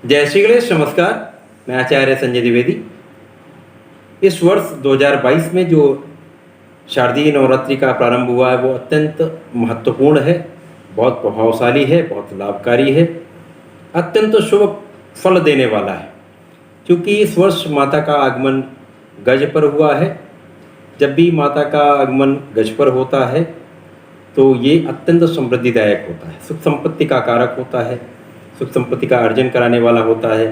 जय श्री गणेश। नमस्कार, मैं आचार्य संजय द्विवेदी। इस वर्ष 2022 में जो शारदीय नवरात्रि का प्रारंभ हुआ है वो अत्यंत महत्वपूर्ण है, बहुत प्रभावशाली है, बहुत लाभकारी है, अत्यंत शुभ फल देने वाला है। क्योंकि इस वर्ष माता का आगमन गज पर हुआ है। जब भी माता का आगमन गज पर होता है तो ये अत्यंत समृद्धिदायक होता है, सुख संपत्ति का कारक होता है, सुख संपत्ति का अर्जन कराने वाला होता है,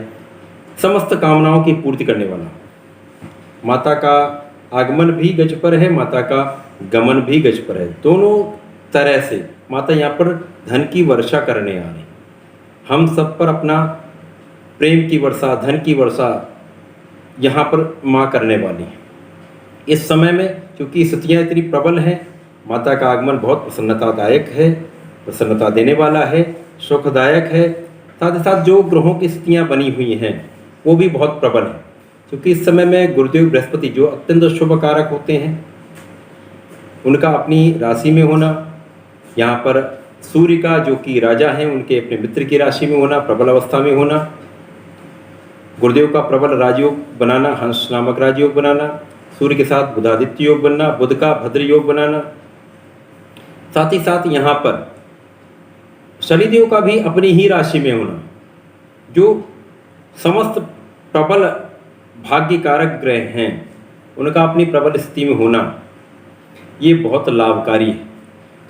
समस्त कामनाओं की पूर्ति करने वाला। माता का आगमन भी गज पर है, माता का गमन भी गज पर है। दोनों तरह से माता यहाँ पर धन की वर्षा करने आ रही। हम सब पर अपना प्रेम की वर्षा, धन की वर्षा यहाँ पर माँ करने वाली है। इस समय में क्योंकि स्थितियाँ इतनी प्रबल हैं, माता का आगमन बहुत प्रसन्नतादायक है, प्रसन्नता देने वाला है, सुखदायक है। साथ ही साथ जो ग्रहों की स्थितियाँ बनी हुई हैं वो भी बहुत प्रबल हैं। क्योंकि इस समय में गुरुदेव बृहस्पति जो अत्यंत शुभ कारक होते हैं उनका अपनी राशि में होना, यहाँ पर सूर्य का जो कि राजा हैं उनके अपने मित्र की राशि में होना, प्रबल अवस्था में होना, गुरुदेव का प्रबल राजयोग बनाना, हंस नामक राजयोग बनाना, सूर्य के साथ बुधादित्य योग बनना, बुध का भद्र योग बनाना, साथ ही साथ यहाँ पर शनिदेव का भी अपनी ही राशि में होना, जो समस्त प्रबल भाग्य कारक ग्रह हैं उनका अपनी प्रबल स्थिति में होना, ये बहुत लाभकारी है।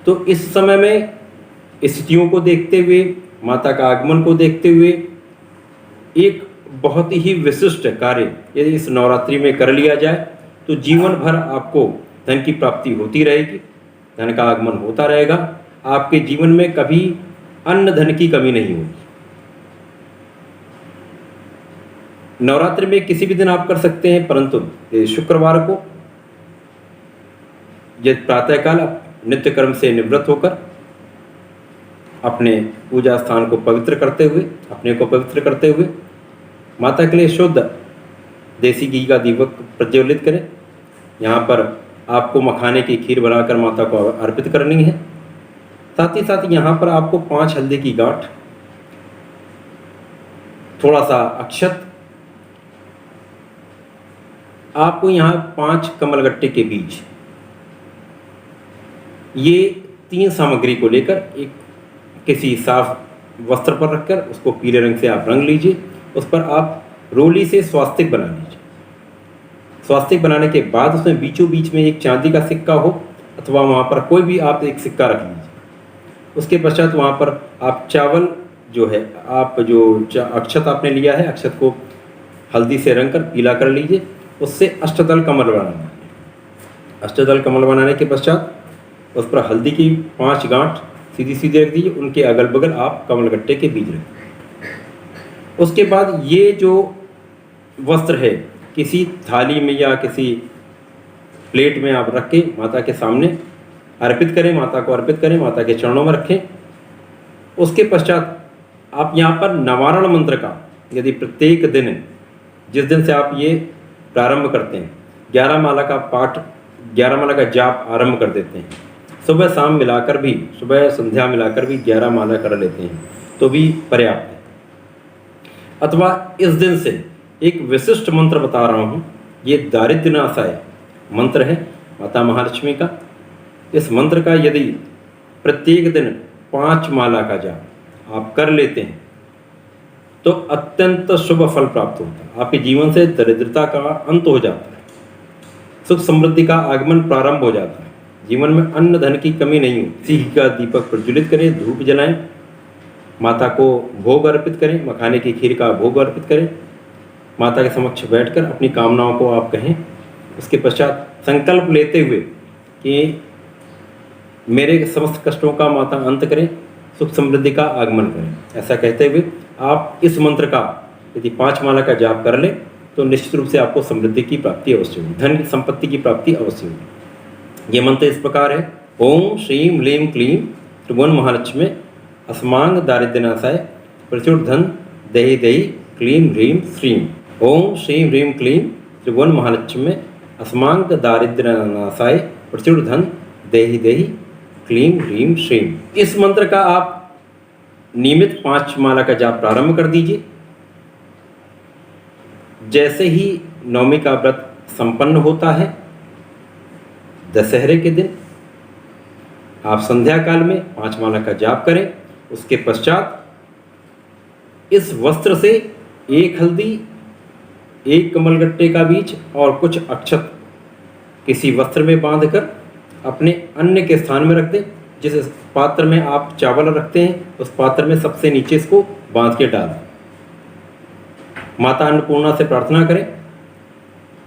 तो इस समय में स्थितियों को देखते हुए, माता का आगमन को देखते हुए एक बहुत ही विशिष्ट कार्य यदि इस नवरात्रि में कर लिया जाए तो जीवन भर आपको धन की प्राप्ति होती रहेगी, धन का आगमन होता रहेगा, आपके जीवन में कभी अन्न धन की कमी नहीं होगी। नवरात्रि में किसी भी दिन आप कर सकते हैं, परंतु शुक्रवार को यदि प्रातःकाल नित्य कर्म से निवृत्त होकर अपने पूजा स्थान को पवित्र करते हुए, अपने को पवित्र करते हुए माता के लिए शुद्ध देसी घी का दीपक प्रज्वलित करें। यहाँ पर आपको मखाने की खीर बनाकर माता को अर्पित करनी है। साथ ही साथ यहाँ पर आपको 5 हल्दी की गांठ, थोड़ा सा अक्षत, आपको यहाँ 5 कमलगट्टे के बीज, ये 3 सामग्री को लेकर एक किसी साफ वस्त्र पर रखकर उसको पीले रंग से आप रंग लीजिए। उस पर आप रोली से स्वास्तिक बना लीजिए। स्वास्तिक बनाने के बाद उसमें बीचों बीच में एक चांदी का सिक्का हो अथवा वहाँ पर कोई भी आप एक सिक्का रख लीजिए। उसके पश्चात वहाँ पर आप चावल जो है, आप जो अक्षत आपने लिया है, अक्षत को हल्दी से रंग कर पीला कर लीजिए। उससे अष्टदल कमल बनाना है। अष्टदल कमल बनाने के पश्चात उस पर हल्दी की 5 गांठ सीधी सीधी रख दीजिए, उनके अगल बगल आप कमलगट्टे के बीज रखें। उसके बाद ये जो वस्त्र है किसी थाली में या किसी प्लेट में आप रख के माता के सामने अर्पित करें, माता को अर्पित करें, माता के चरणों में रखें। उसके पश्चात आप यहाँ पर नवारण मंत्र का यदि प्रत्येक दिन, जिस दिन से आप ये प्रारंभ करते हैं, 11 माला का पाठ, 11 माला का जाप आरंभ कर देते हैं, सुबह शाम मिलाकर भी, सुबह संध्या मिलाकर भी 11 माला कर लेते हैं तो भी पर्याप्त है। अथवा इस दिन से एक विशिष्ट मंत्र बता रहा हूँ, ये दारिद्र्यनाशाय मंत्र है माता महालक्ष्मी का। इस मंत्र का यदि प्रत्येक दिन 5 माला का जाप आप कर लेते हैं तो अत्यंत शुभ फल प्राप्त होता है। आपके जीवन से दरिद्रता का अंत हो जाता है, सुख समृद्धि का आगमन प्रारंभ हो जाता है, जीवन में अन्न धन की कमी नहीं होती। घी का दीपक प्रज्वलित करें, धूप जलाएं, माता को भोग अर्पित करें, मखाने की खीर का भोग अर्पित करें, माता के समक्ष बैठकर अपनी कामनाओं को आप कहें। उसके पश्चात संकल्प लेते हुए कि मेरे समस्त कष्टों का माता अंत करें, सुख समृद्धि का आगमन करें, ऐसा कहते हुए आप इस मंत्र का यदि 5 माला का जाप कर लें तो निश्चित रूप से आपको समृद्धि की प्राप्ति अवश्य होगी, धन संपत्ति की प्राप्ति अवश्य होगी। ये मंत्र इस प्रकार है। ओम श्रीम ह्लीं क्लीं त्रिभुवन महालक्ष्मी अस्मांग दारिद्र्यनाशाय प्रचुर धन देहि देहि क्लीं ह्रीं श्रीं। ओम श्रीं ह्रीं क्लीं त्रिभुवन महालक्ष्मी अस्मांग दारिद्र्यनाशाय प्रचुर धन देहि देहि क्लीं ह्रीं श्रीं। इस मंत्र का आप नियमित 5 माला का जाप प्रारंभ कर दीजिए। जैसे ही नवमी का व्रत संपन्न होता है, दशहरे के दिन आप संध्या काल में 5 माला का जाप करें। उसके पश्चात इस वस्त्र से 1 हल्दी, 1 कमलगट्टे का बीज और कुछ अक्षत किसी वस्त्र में बांधकर अपने अन्न के स्थान में रख दें। जिस पात्र में आप चावल रखते हैं उस पात्र में सबसे नीचे इसको बांध के डाल दें। माता अन्नपूर्णा से प्रार्थना करें।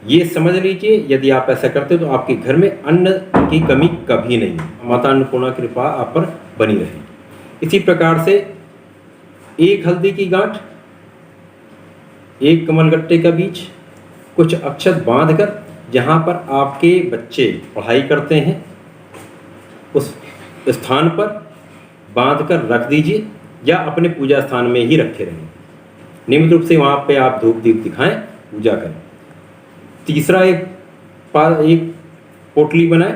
ये समझ लीजिए यदि आप ऐसा करते हो तो आपके घर में अन्न की कमी कभी नहीं है। माता अन्नपूर्णा की कृपा आप पर बनी रहेगी। इसी प्रकार से 1 हल्दी की गांठ, 1 कमलगट्टे का बीज, कुछ अक्षत बांधकर जहाँ पर आपके बच्चे पढ़ाई करते हैं उस स्थान पर बांधकर रख दीजिए या अपने पूजा स्थान में ही रखे रहें। नियमित रूप से वहाँ पे आप धूप दीप दिखाएं, पूजा करें। तीसरा एक पोटली बनाएं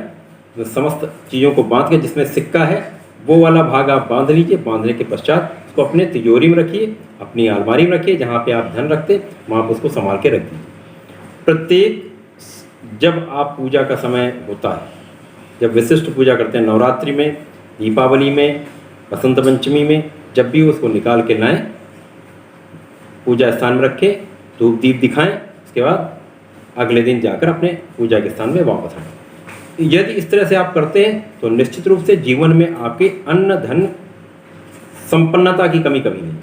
जो समस्त चीज़ों को बांध के, जिसमें सिक्का है वो वाला भाग आप बांध लीजिए। बांधने के पश्चात उसको अपने तिजोरी में रखिए, अपनी अलमारी में रखिए, जहाँ पे आप धन रखते वहाँ पर उसको संभाल के रख दीजिए। प्रत्येक जब आप पूजा का समय होता है, जब विशिष्ट पूजा करते हैं, नवरात्रि में, दीपावली में, बसंत पंचमी में, जब भी उसको निकाल के लाएं, पूजा स्थान में रखें, धूप दीप दिखाएं। उसके बाद अगले दिन जाकर अपने पूजा के स्थान में वापस आएं। यदि इस तरह से आप करते हैं तो निश्चित रूप से जीवन में आपके अन्न धन संपन्नता की कमी कभी नहीं।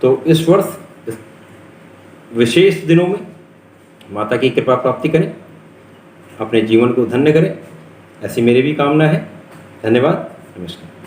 तो इस वर्ष इस विशेष दिनों में माता की कृपा प्राप्ति करें, अपने जीवन को धन्य करें, ऐसी मेरी भी कामना है। धन्यवाद, नमस्कार।